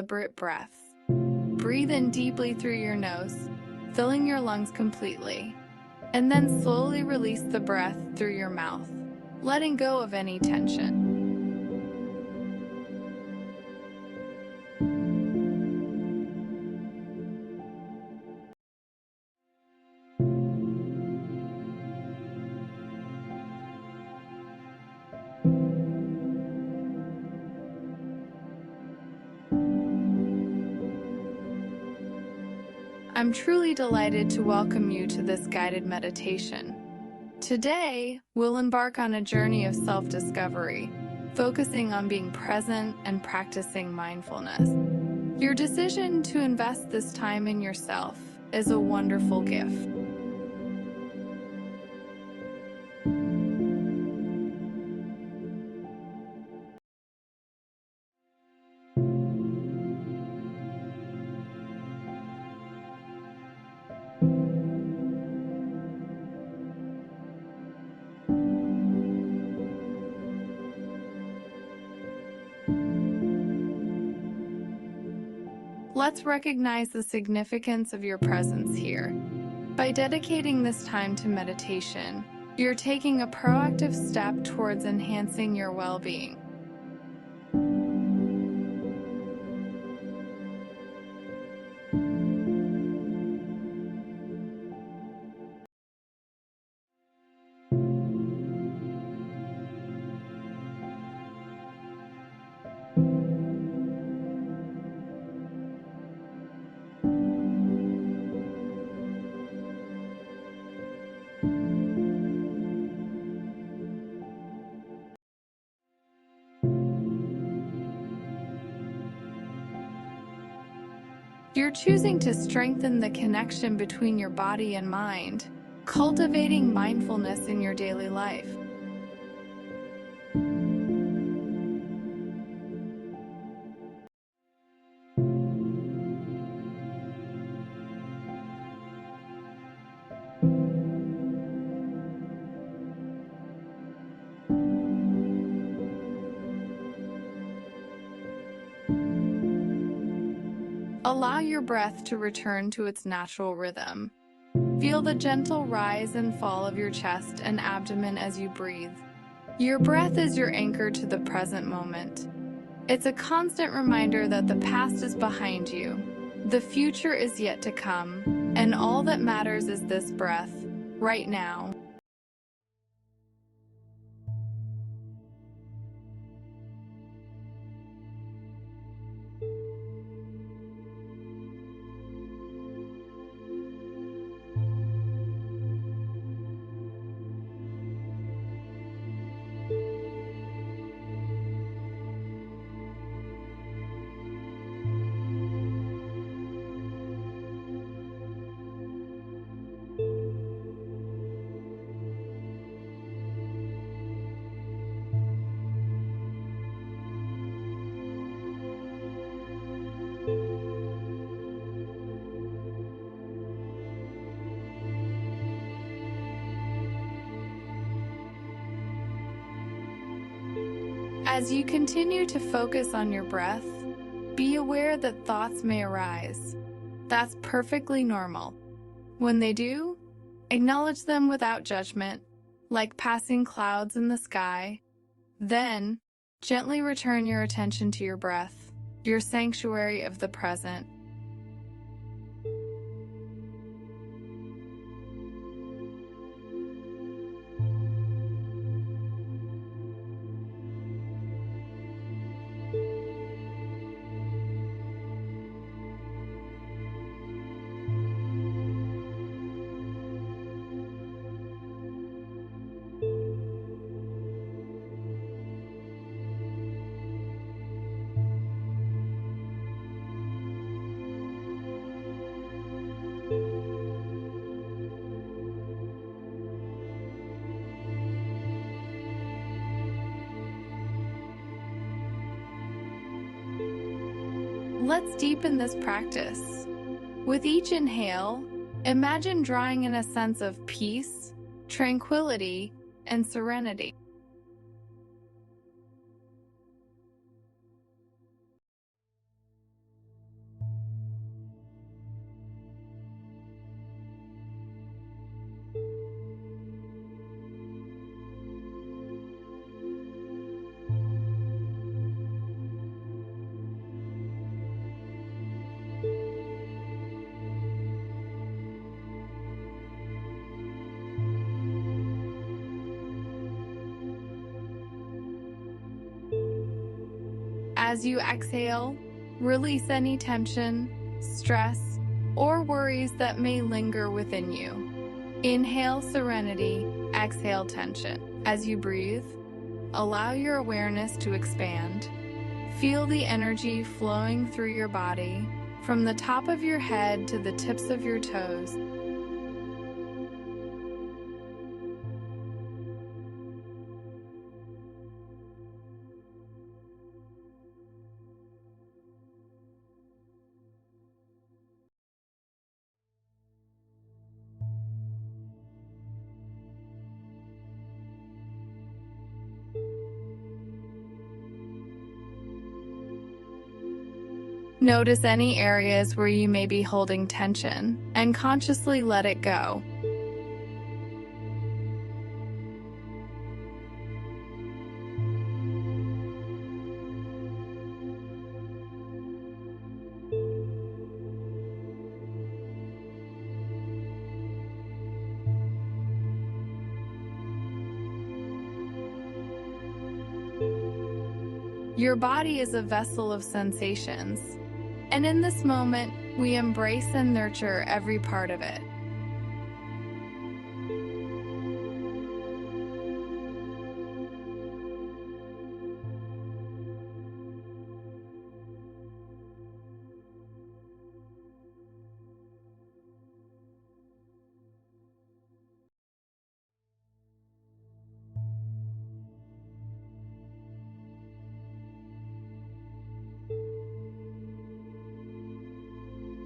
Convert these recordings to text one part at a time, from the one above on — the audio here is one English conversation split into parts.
deliberate breaths. Breathe in deeply through your nose, filling your lungs completely, and then slowly release the breath through your mouth, letting go of any tension. I'm truly delighted to welcome you to this guided meditation. Today, we'll embark on a journey of self-discovery, focusing on being present and practicing mindfulness. Your decision to invest this time in yourself is a wonderful gift. Let's recognize the significance of your presence here. By dedicating this time to meditation, you're taking a proactive step towards enhancing your well-being. You're choosing to strengthen the connection between your body and mind, cultivating mindfulness in your daily life. Allow your breath to return to its natural rhythm. Feel the gentle rise and fall of your chest and abdomen as you breathe. Your breath is your anchor to the present moment. It's a constant reminder that the past is behind you, the future is yet to come, and all that matters is this breath, right now. As you continue to focus on your breath, be aware that thoughts may arise. That's perfectly normal. When they do, acknowledge them without judgment, like passing clouds in the sky. Then, gently return your attention to your breath, your sanctuary of the present. Let's deepen this practice. With each inhale, imagine drawing in a sense of peace, tranquility, and serenity. As you exhale, release any tension, stress, or worries that may linger within you. Inhale serenity, exhale tension. As you breathe, allow your awareness to expand. Feel the energy flowing through your body, from the top of your head to the tips of your toes. Notice any areas where you may be holding tension, and consciously let it go. Your body is a vessel of sensations, and in this moment, we embrace and nurture every part of it.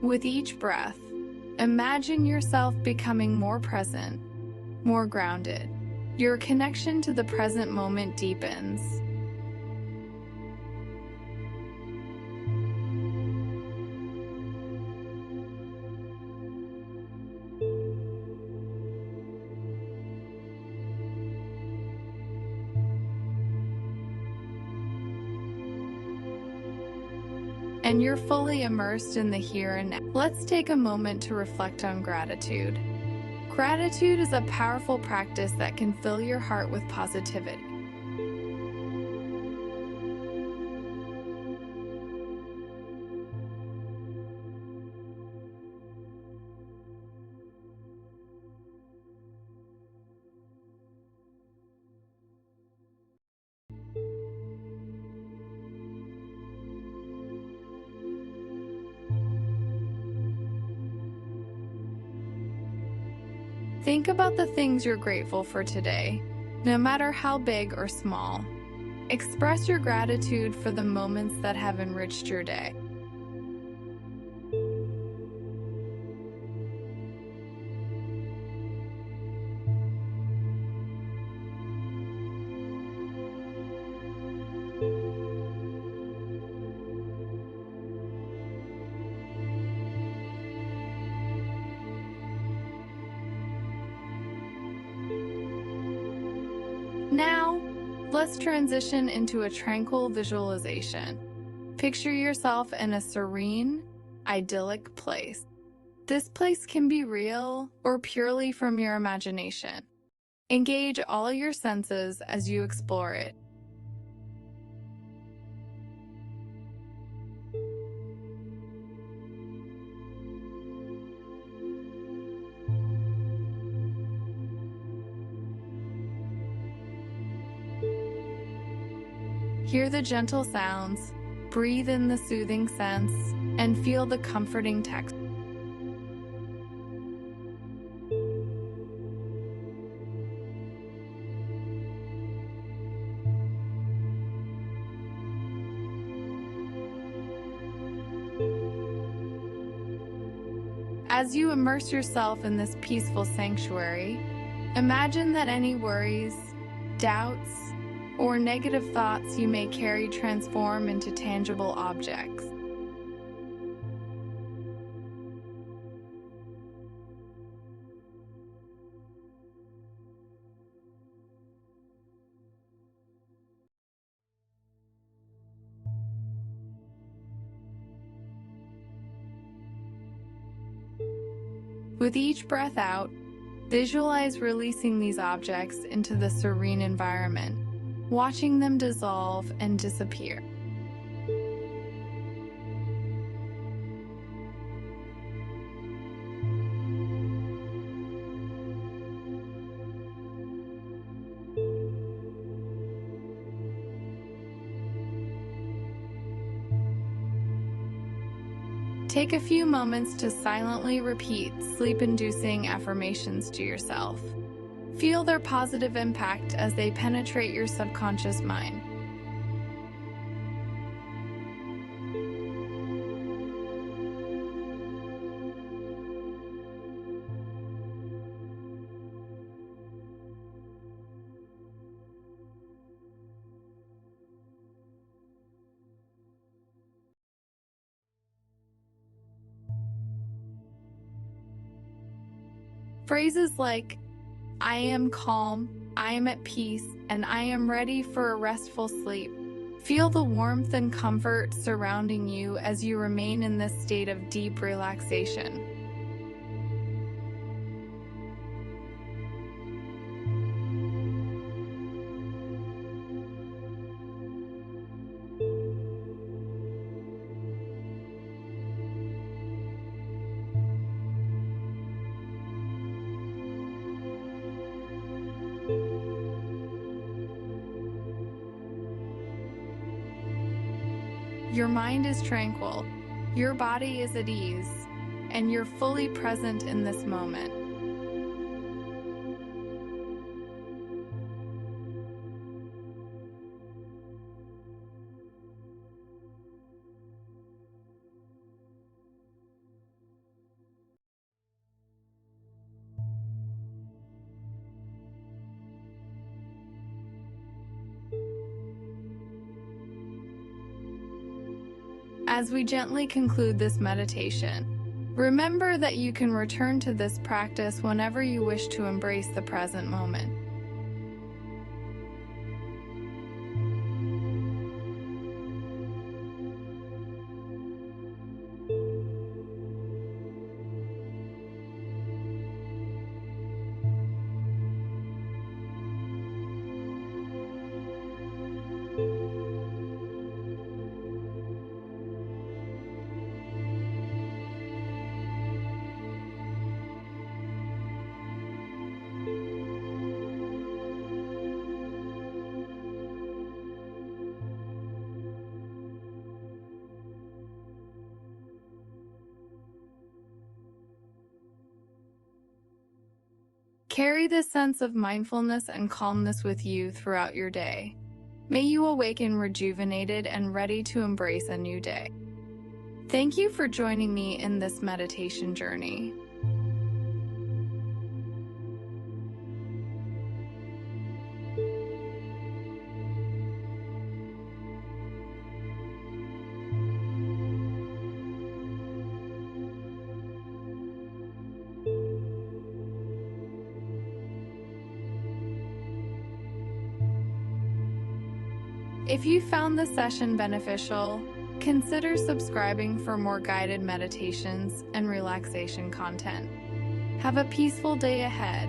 With each breath, imagine yourself becoming more present, more grounded. Your connection to the present moment deepens. And you're fully immersed in the here and now. Let's take a moment to reflect on gratitude. Gratitude is a powerful practice that can fill your heart with positivity. Think about the things you're grateful for today, no matter how big or small. Express your gratitude for the moments that have enriched your day. Now, let's transition into a tranquil visualization. Picture yourself in a serene, idyllic place. This place can be real or purely from your imagination. Engage all your senses as you explore it. Hear the gentle sounds, breathe in the soothing scents, and feel the comforting texture. As you immerse yourself in this peaceful sanctuary, imagine that any worries, doubts, or negative thoughts you may carry transform into tangible objects. With each breath out, visualize releasing these objects into the serene environment, watching them dissolve and disappear. Take a few moments to silently repeat sleep-inducing affirmations to yourself. Feel their positive impact as they penetrate your subconscious mind. Phrases like, "I am calm," "I am at peace," and "I am ready for a restful sleep." Feel the warmth and comfort surrounding you as you remain in this state of deep relaxation. Your mind is tranquil, your body is at ease, and you're fully present in this moment. As we gently conclude this meditation, remember that you can return to this practice whenever you wish to embrace the present moment. Carry this sense of mindfulness and calmness with you throughout your day. May you awaken rejuvenated and ready to embrace a new day. Thank you for joining me in this meditation journey. If you found this session beneficial, consider subscribing for more guided meditations and relaxation content. Have a peaceful day ahead.